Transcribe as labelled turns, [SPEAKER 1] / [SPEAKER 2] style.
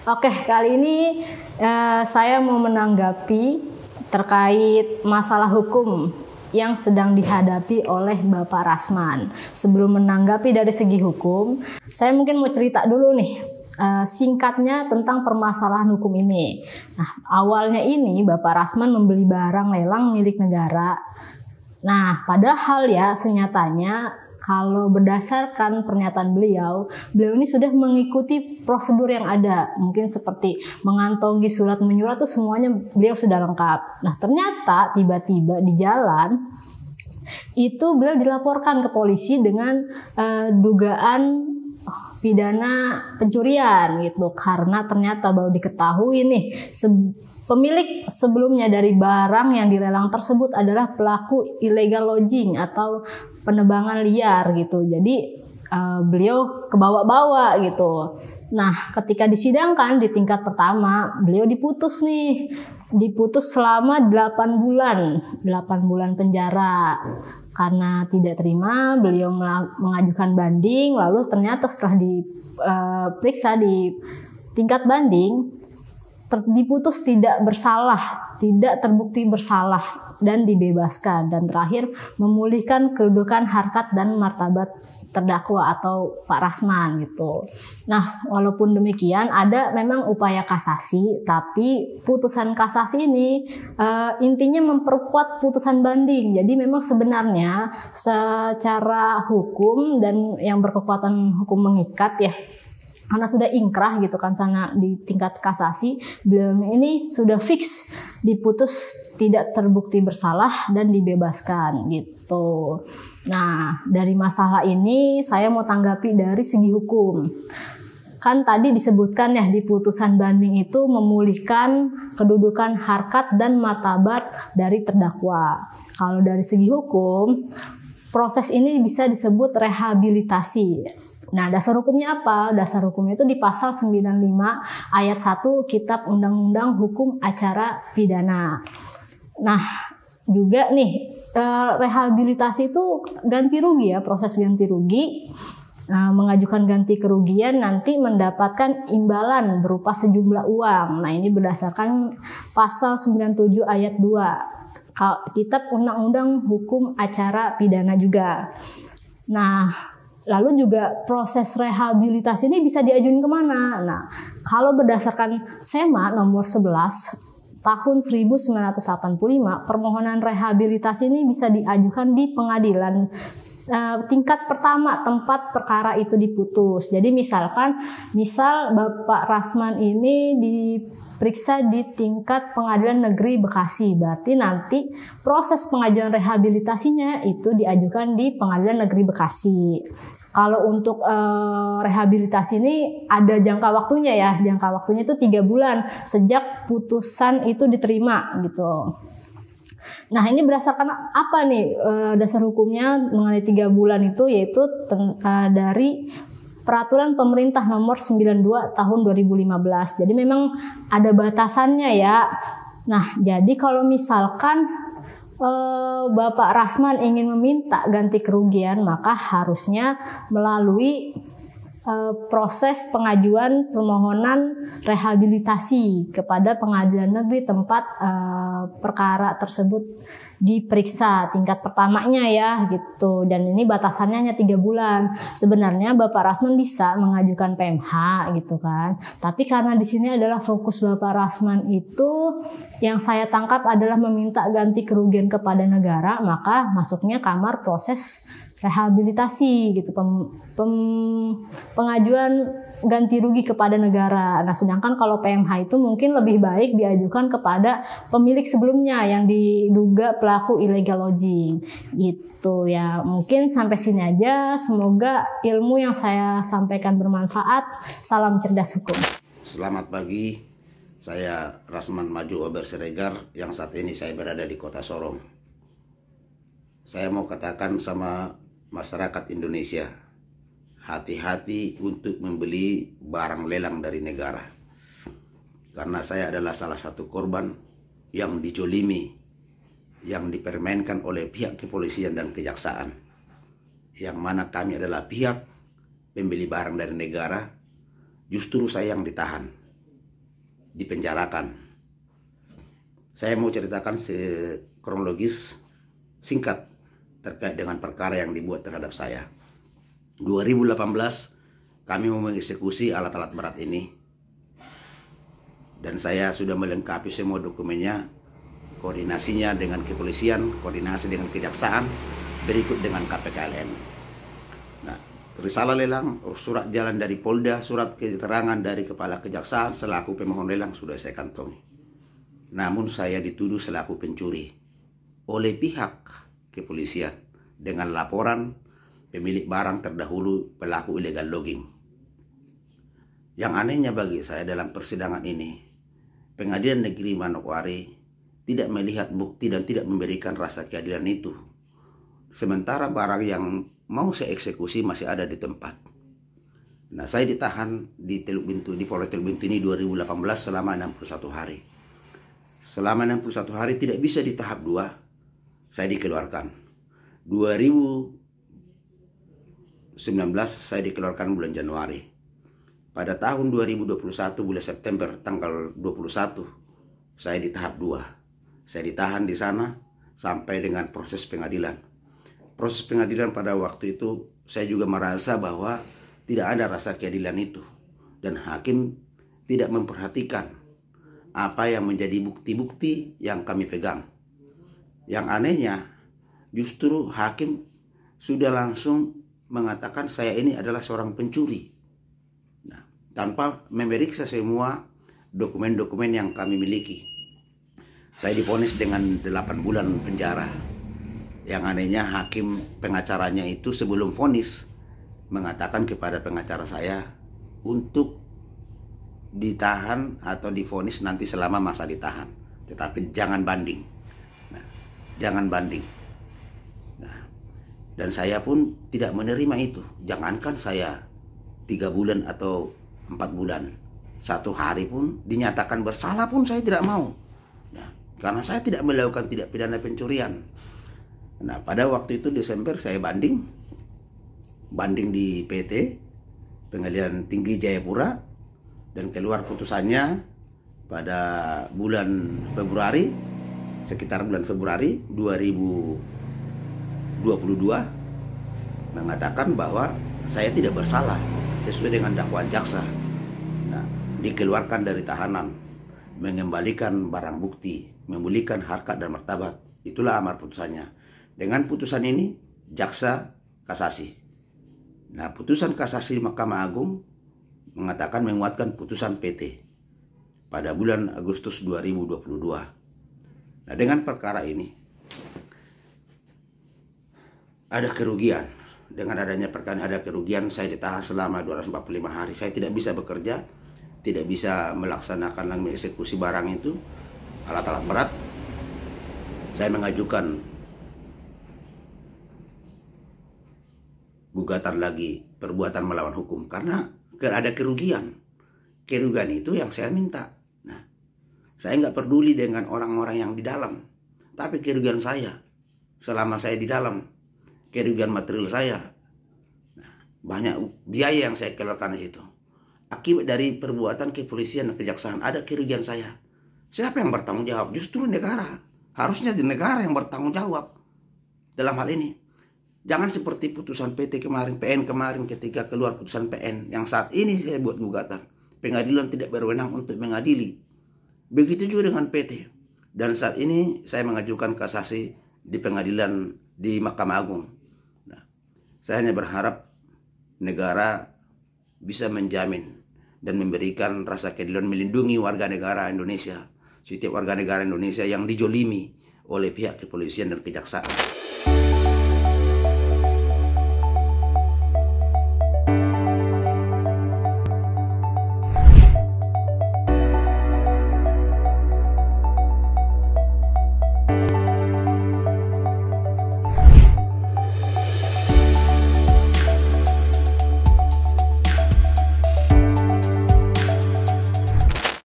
[SPEAKER 1] Oke, kali ini saya mau menanggapi terkait masalah hukum yang sedang dihadapi oleh Bapak Rasman. Sebelum menanggapi dari segi hukum, saya mungkin mau cerita dulu nih singkatnya tentang permasalahan hukum ini. Nah, awalnya ini Bapak Rasman membeli barang lelang milik negara. Nah, padahal ya senyatanya kalau berdasarkan pernyataan beliau ini sudah mengikuti prosedur yang ada. Mungkin seperti mengantongi surat menyurat itu semuanya beliau sudah lengkap. Nah, ternyata tiba-tiba di jalan itu beliau dilaporkan ke polisi dengan dugaan pidana pencurian gitu, karena ternyata baru diketahui nih pemilik sebelumnya dari barang yang dilelang tersebut adalah pelaku illegal lodging atau penebangan liar gitu. Jadi beliau kebawa-bawa gitu. Nah, ketika disidangkan di tingkat pertama, beliau diputus selama 8 bulan penjara. Karena tidak terima, beliau mengajukan banding, lalu ternyata setelah diperiksa di tingkat banding, diputus tidak bersalah, tidak terbukti bersalah, dan dibebaskan. Dan terakhir, memulihkan kedudukan harkat dan martabat terdakwa atau Pak Rasman gitu. Nah, walaupun demikian ada memang upaya kasasi, tapi putusan kasasi ini intinya memperkuat putusan banding. Jadi memang sebenarnya secara hukum dan yang berkekuatan hukum mengikat ya, karena sudah ingkrah gitu kan sana di tingkat kasasi, beliau ini sudah fix diputus tidak terbukti bersalah dan dibebaskan gitu. Nah, dari masalah ini saya mau tanggapi dari segi hukum. Kan tadi disebutkan ya di putusan banding itu memulihkan kedudukan harkat dan martabat dari terdakwa. Kalau dari segi hukum, proses ini bisa disebut rehabilitasi. Nah, dasar hukumnya apa? Dasar hukumnya itu di pasal 95 ayat 1 Kitab Undang-Undang Hukum Acara Pidana. Nah, juga nih rehabilitasi itu ganti rugi ya, proses ganti rugi. Mengajukan ganti kerugian nanti mendapatkan imbalan berupa sejumlah uang. Nah, ini berdasarkan pasal 97 ayat 2 Kitab Undang-Undang Hukum Acara Pidana juga. Nah, lalu juga proses rehabilitasi ini bisa diajukan kemana? Nah, kalau berdasarkan SEMA nomor 11 tahun 1985, permohonan rehabilitasi ini bisa diajukan di pengadilan tingkat pertama tempat perkara itu diputus. Jadi misal Bapak Rasman ini diperiksa di tingkat Pengadilan Negeri Bekasi, berarti nanti proses pengajuan rehabilitasinya itu diajukan di Pengadilan Negeri Bekasi. Kalau untuk rehabilitasi ini ada jangka waktunya ya, jangka waktunya itu 3 bulan sejak putusan itu diterima gitu. Nah, ini berdasarkan apa nih dasar hukumnya mengenai 3 bulan itu, yaitu dari Peraturan Pemerintah Nomor 92 Tahun 2015. Jadi memang ada batasannya ya. Nah, jadi kalau misalkan Bapak Rasman ingin meminta ganti kerugian, maka harusnya melalui proses pengajuan permohonan rehabilitasi kepada pengadilan negeri tempat perkara tersebut diperiksa tingkat pertamanya ya gitu. Dan ini batasannya hanya 3 bulan. Sebenarnya Bapak Rasman bisa mengajukan PMH gitu kan. Tapi karena di sini adalah fokus Bapak Rasman itu yang saya tangkap adalah meminta ganti kerugian kepada negara, maka masuknya kamar proses rehabilitasi gitu, pengajuan ganti rugi kepada negara. Nah, sedangkan kalau PMH itu mungkin lebih baik diajukan kepada pemilik sebelumnya yang diduga pelaku illegal lodging gitu ya. Mungkin sampai sini aja, semoga ilmu yang saya sampaikan bermanfaat. Salam cerdas hukum.
[SPEAKER 2] Selamat pagi, saya Rasman Maju Ober Siregar yang saat ini saya berada di Kota Sorong. Saya mau katakan sama masyarakat Indonesia, hati-hati untuk membeli barang lelang dari negara. Karena saya adalah salah satu korban yang dijolimi, yang dipermainkan oleh pihak kepolisian dan kejaksaan. Yang mana kami adalah pihak pembeli barang dari negara, justru saya yang ditahan. dipenjarakan. Saya mau ceritakan kronologis singkat terkait dengan perkara yang dibuat terhadap saya. 2018 kami mau mengeksekusi alat-alat berat ini, dan saya sudah melengkapi semua dokumennya, koordinasinya dengan kepolisian, koordinasi dengan kejaksaan, berikut dengan KPKLN. Nah, risalah lelang, surat jalan dari Polda, surat keterangan dari Kepala Kejaksaan selaku pemohon lelang sudah saya kantongi. Namun saya dituduh selaku pencuri oleh pihak kepolisian dengan laporan pemilik barang terdahulu pelaku illegal logging. Yang anehnya bagi saya dalam persidangan ini, Pengadilan Negeri Manokwari tidak melihat bukti dan tidak memberikan rasa keadilan itu. Sementara barang yang mau saya eksekusi masih ada di tempat. Nah, saya ditahan di Polres Teluk Bintu ini 2018 selama 61 hari. Selama 61 hari tidak bisa di tahap 2. Saya dikeluarkan. 2019 saya dikeluarkan bulan Januari. Pada tahun 2021 bulan September tanggal 21 saya di tahap 2. Saya ditahan di sana sampai dengan proses pengadilan. Proses pengadilan pada waktu itu saya juga merasa bahwa tidak ada rasa keadilan itu, dan hakim tidak memperhatikan apa yang menjadi bukti-bukti yang kami pegang. Yang anehnya, justru hakim sudah langsung mengatakan saya ini adalah seorang pencuri. Nah, tanpa memeriksa semua dokumen-dokumen yang kami miliki. Saya divonis dengan 8 bulan penjara. Yang anehnya, hakim pengacaranya itu sebelum vonis mengatakan kepada pengacara saya untuk ditahan atau divonis nanti selama masa ditahan. Tetapi jangan banding. Jangan banding. Nah, dan saya pun tidak menerima itu. Jangankan saya 3 bulan atau 4 bulan, 1 hari pun dinyatakan bersalah pun saya tidak mau. Nah, karena saya tidak melakukan tindak pidana pencurian. Nah, pada waktu itu Desember saya banding di PT Pengadilan Tinggi Jayapura, dan keluar putusannya pada bulan Februari. Sekitar bulan Februari 2022 mengatakan bahwa saya tidak bersalah sesuai dengan dakwaan jaksa. Nah, dikeluarkan dari tahanan, mengembalikan barang bukti, memulihkan harkat dan martabat. Itulah amar putusannya. Dengan putusan ini jaksa kasasi. Nah, putusan kasasi Mahkamah Agung mengatakan menguatkan putusan PT pada bulan Agustus 2022. Nah, dengan perkara ini ada kerugian. Dengan adanya perkara ada kerugian, saya ditahan selama 245 hari. Saya tidak bisa bekerja, tidak bisa melaksanakan mengeksekusi barang itu, alat-alat berat. Saya mengajukan gugatan lagi, perbuatan melawan hukum, karena ada kerugian. Kerugian itu yang saya minta. Saya nggak peduli dengan orang-orang yang di dalam, tapi kerugian saya selama saya di dalam, kerugian material saya. Nah, banyak biaya yang saya keluarkan di situ. Akibat dari perbuatan kepolisian dan kejaksaan ada kerugian saya. Siapa yang bertanggung jawab? Justru negara. Harusnya di negara yang bertanggung jawab dalam hal ini. Jangan seperti putusan PT kemarin, PN kemarin ketika keluar putusan PN yang saat ini saya buat gugatan. Pengadilan tidak berwenang untuk mengadili. Begitu juga dengan PT. Dan saat ini saya mengajukan kasasi di pengadilan di Mahkamah Agung. Nah, saya hanya berharap negara bisa menjamin dan memberikan rasa keadilan, melindungi warga negara Indonesia, setiap warga negara Indonesia yang dijolimi oleh pihak kepolisian dan kejaksaan.